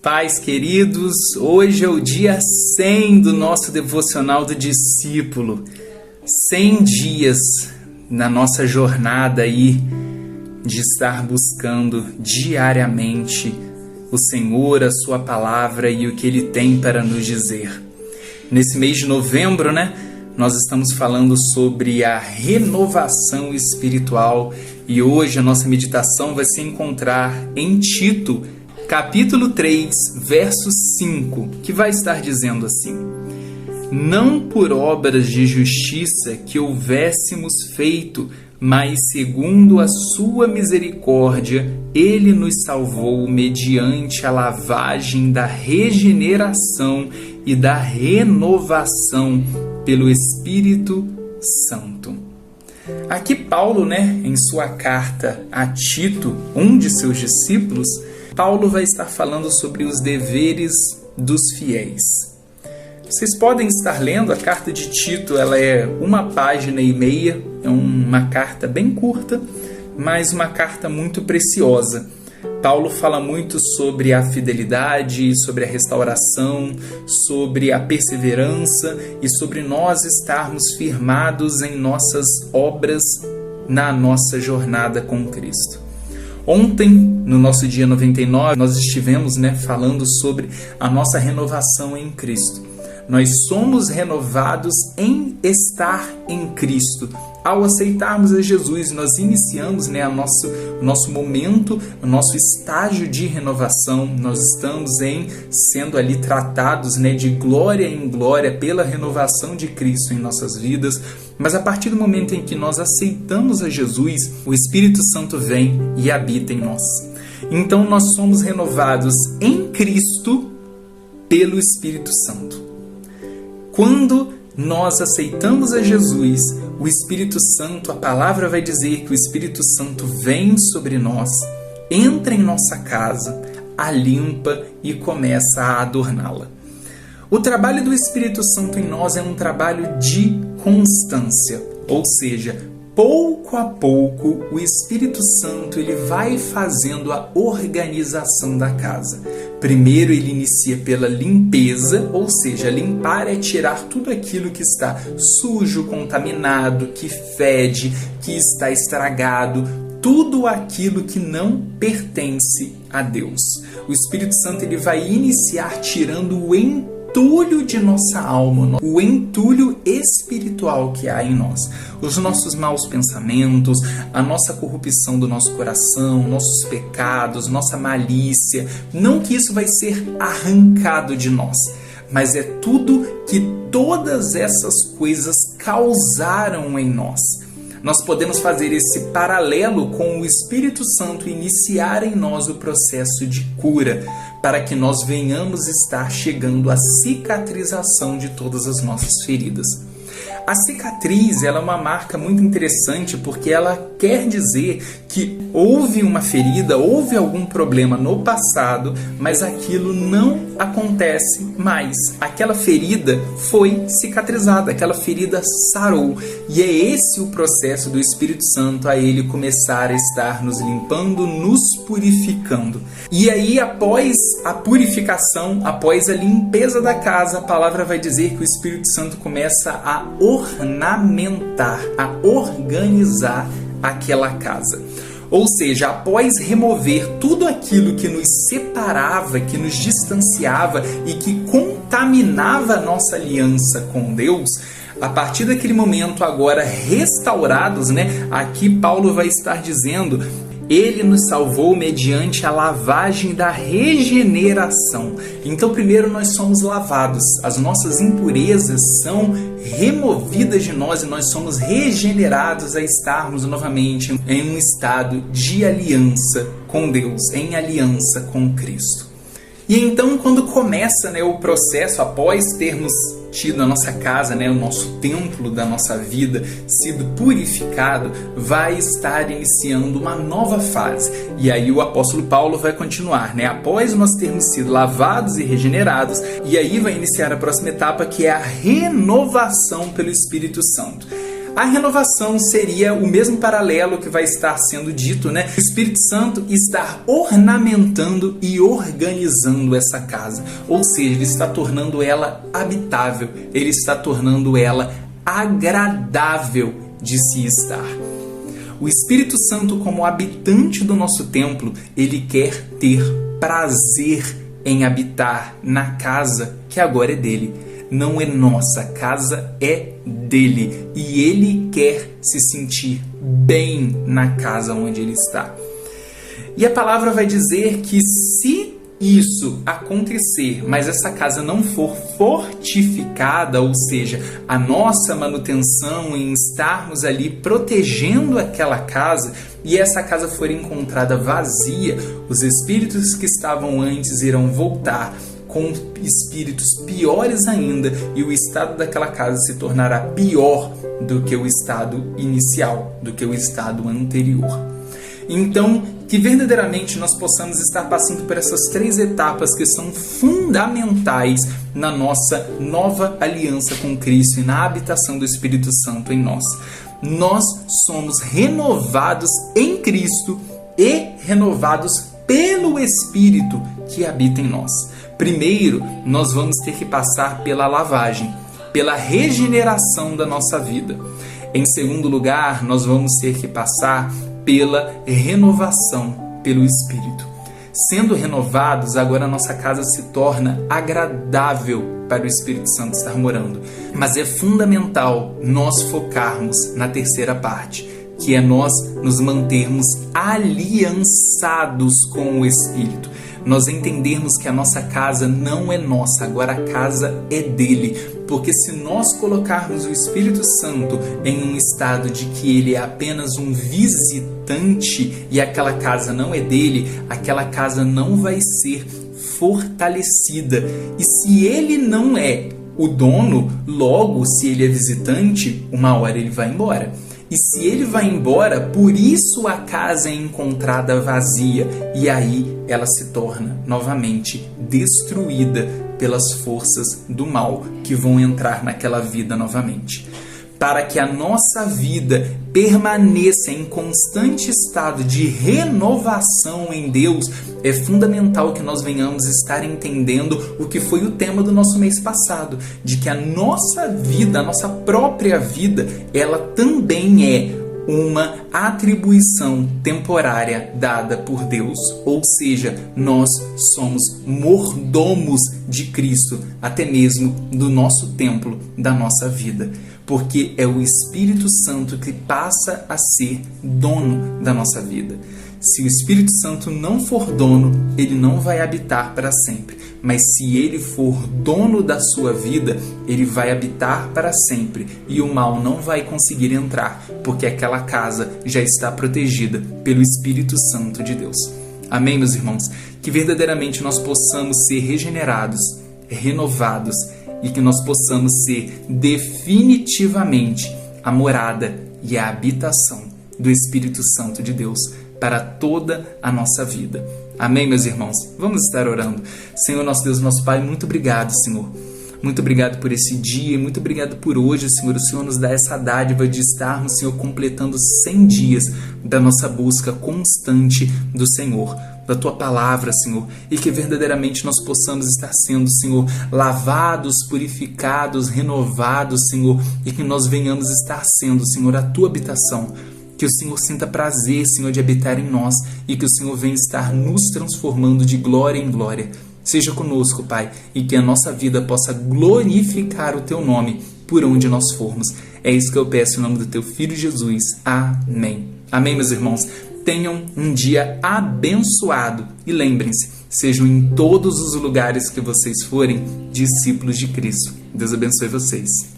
Pais queridos, hoje é o dia 100 do nosso devocional do discípulo. 100 dias na nossa jornada aí de estar buscando diariamente o Senhor, a sua palavra e o que Ele tem para nos dizer. Nesse mês de novembro, nós estamos falando sobre a renovação espiritual e hoje a nossa meditação vai se encontrar em Tito, capítulo 3, verso 5, que vai estar dizendo assim: não por obras de justiça que houvéssemos feito, mas segundo a sua misericórdia, Ele nos salvou mediante a lavagem da regeneração e da renovação pelo Espírito Santo. Aqui Paulo, em sua carta a Tito, um de seus discípulos, Paulo vai estar falando sobre os deveres dos fiéis. Vocês podem estar lendo a carta de Tito, ela é 1,5 páginas, é uma carta bem curta, mas uma carta muito preciosa. Paulo fala muito sobre a fidelidade, sobre a restauração, sobre a perseverança e sobre nós estarmos firmados em nossas obras na nossa jornada com Cristo. Ontem, no nosso dia 99, nós estivemos falando sobre a nossa renovação em Cristo. Nós somos renovados em estar em Cristo. Ao aceitarmos a Jesus, nós iniciamos o nosso momento, o nosso estágio de renovação. Nós estamos sendo ali tratados de glória em glória pela renovação de Cristo em nossas vidas. Mas a partir do momento em que nós aceitamos a Jesus, o Espírito Santo vem e habita em nós. Então nós somos renovados em Cristo pelo Espírito Santo. Quando nós aceitamos a Jesus, o Espírito Santo, a palavra vai dizer que o Espírito Santo vem sobre nós, entra em nossa casa, a limpa e começa a adorná-la. O trabalho do Espírito Santo em nós é um trabalho de constância, ou seja, pouco a pouco o Espírito Santo ele vai fazendo a organização da casa. Primeiro ele inicia pela limpeza, ou seja, limpar é tirar tudo aquilo que está sujo, contaminado, que fede, que está estragado, tudo aquilo que não pertence a Deus. O Espírito Santo ele vai iniciar tirando o entulho de nossa alma, o entulho espiritual que há em nós, os nossos maus pensamentos, a nossa corrupção do nosso coração, nossos pecados, nossa malícia. Não que isso vai ser arrancado de nós, mas é tudo que todas essas coisas causaram em nós. Nós podemos fazer esse paralelo com o Espírito Santo iniciar em nós o processo de cura, para que nós venhamos estar chegando à cicatrização de todas as nossas feridas. A cicatriz ela é uma marca muito interessante porque ela quer dizer que houve uma ferida, houve algum problema no passado, mas aquilo não acontece mais. Aquela ferida foi cicatrizada, aquela ferida sarou. E é esse o processo do Espírito Santo a ele começar a estar nos limpando, nos purificando. E aí, após a purificação, após a limpeza da casa, a palavra vai dizer que o Espírito Santo começa a ornamentar, a organizar aquela casa. Ou seja, após remover tudo aquilo que nos separava, que nos distanciava e que contaminava a nossa aliança com Deus, a partir daquele momento agora restaurados, aqui Paulo vai estar dizendo: Ele nos salvou mediante a lavagem da regeneração. Então, primeiro nós somos lavados, as nossas impurezas são removidas de nós e nós somos regenerados a estarmos novamente em um estado de aliança com Deus, em aliança com Cristo. E então, quando começa o processo, após termos tido a nossa casa, o nosso templo da nossa vida sido purificado, vai estar iniciando uma nova fase. E aí o apóstolo Paulo vai continuar, após nós termos sido lavados e regenerados, e aí vai iniciar a próxima etapa, que é a renovação pelo Espírito Santo. A renovação seria o mesmo paralelo que vai estar sendo dito, né? O Espírito Santo está ornamentando e organizando essa casa. Ou seja, ele está tornando ela habitável, ele está tornando ela agradável de se estar. O Espírito Santo, como habitante do nosso templo, ele quer ter prazer em habitar na casa que agora é dele. Não é nossa, a casa é dele e ele quer se sentir bem na casa onde ele está. E a palavra vai dizer que se isso acontecer, mas essa casa não for fortificada, ou seja, a nossa manutenção em estarmos ali protegendo aquela casa, e essa casa for encontrada vazia, os espíritos que estavam antes irão voltar com espíritos piores ainda, e o estado daquela casa se tornará pior do que o estado inicial, do que o estado anterior. Então, que verdadeiramente nós possamos estar passando por essas 3 etapas que são fundamentais na nossa nova aliança com Cristo e na habitação do Espírito Santo em nós. Nós somos renovados em Cristo e renovados pelo Espírito que habita em nós. Primeiro, nós vamos ter que passar pela lavagem, pela regeneração da nossa vida. Em segundo lugar, nós vamos ter que passar pela renovação pelo Espírito. Sendo renovados, agora a nossa casa se torna agradável para o Espírito Santo estar morando. Mas é fundamental nós focarmos na terceira parte, que é nós nos mantermos aliançados com o Espírito. Nós entendermos que a nossa casa não é nossa, agora a casa é dele. Porque se nós colocarmos o Espírito Santo em um estado de que ele é apenas um visitante e aquela casa não é dele, aquela casa não vai ser fortalecida. E se ele não é o dono, logo, se ele é visitante, uma hora ele vai embora. E se ele vai embora, por isso a casa é encontrada vazia, e aí ela se torna novamente destruída pelas forças do mal que vão entrar naquela vida novamente. Para que a nossa vida permaneça em constante estado de renovação em Deus, é fundamental que nós venhamos estar entendendo o que foi o tema do nosso mês passado, de que a nossa vida, a nossa própria vida, ela também é uma atribuição temporária dada por Deus, ou seja, nós somos mordomos de Cristo, até mesmo do nosso templo, da nossa vida, porque é o Espírito Santo que passa a ser dono da nossa vida. Se o Espírito Santo não for dono, ele não vai habitar para sempre. Mas se ele for dono da sua vida, ele vai habitar para sempre. E o mal não vai conseguir entrar, porque aquela casa já está protegida pelo Espírito Santo de Deus. Amém, meus irmãos? Que verdadeiramente nós possamos ser regenerados, renovados, e que nós possamos ser definitivamente a morada e a habitação do Espírito Santo de Deus para toda a nossa vida. Amém, meus irmãos? Vamos estar orando. Senhor, nosso Deus, nosso Pai, muito obrigado, Senhor. Muito obrigado por esse dia, muito obrigado por hoje, Senhor. O Senhor nos dá essa dádiva de estarmos, Senhor, completando 100 dias da nossa busca constante do Senhor, da Tua Palavra, Senhor, e que verdadeiramente nós possamos estar sendo, Senhor, lavados, purificados, renovados, Senhor, e que nós venhamos estar sendo, Senhor, a Tua habitação. Que o Senhor sinta prazer, Senhor, de habitar em nós e que o Senhor venha estar nos transformando de glória em glória. Seja conosco, Pai, e que a nossa vida possa glorificar o Teu nome por onde nós formos. É isso que eu peço em nome do Teu Filho Jesus. Amém. Amém, meus irmãos. Tenham um dia abençoado e lembrem-se, sejam em todos os lugares que vocês forem discípulos de Cristo. Deus abençoe vocês.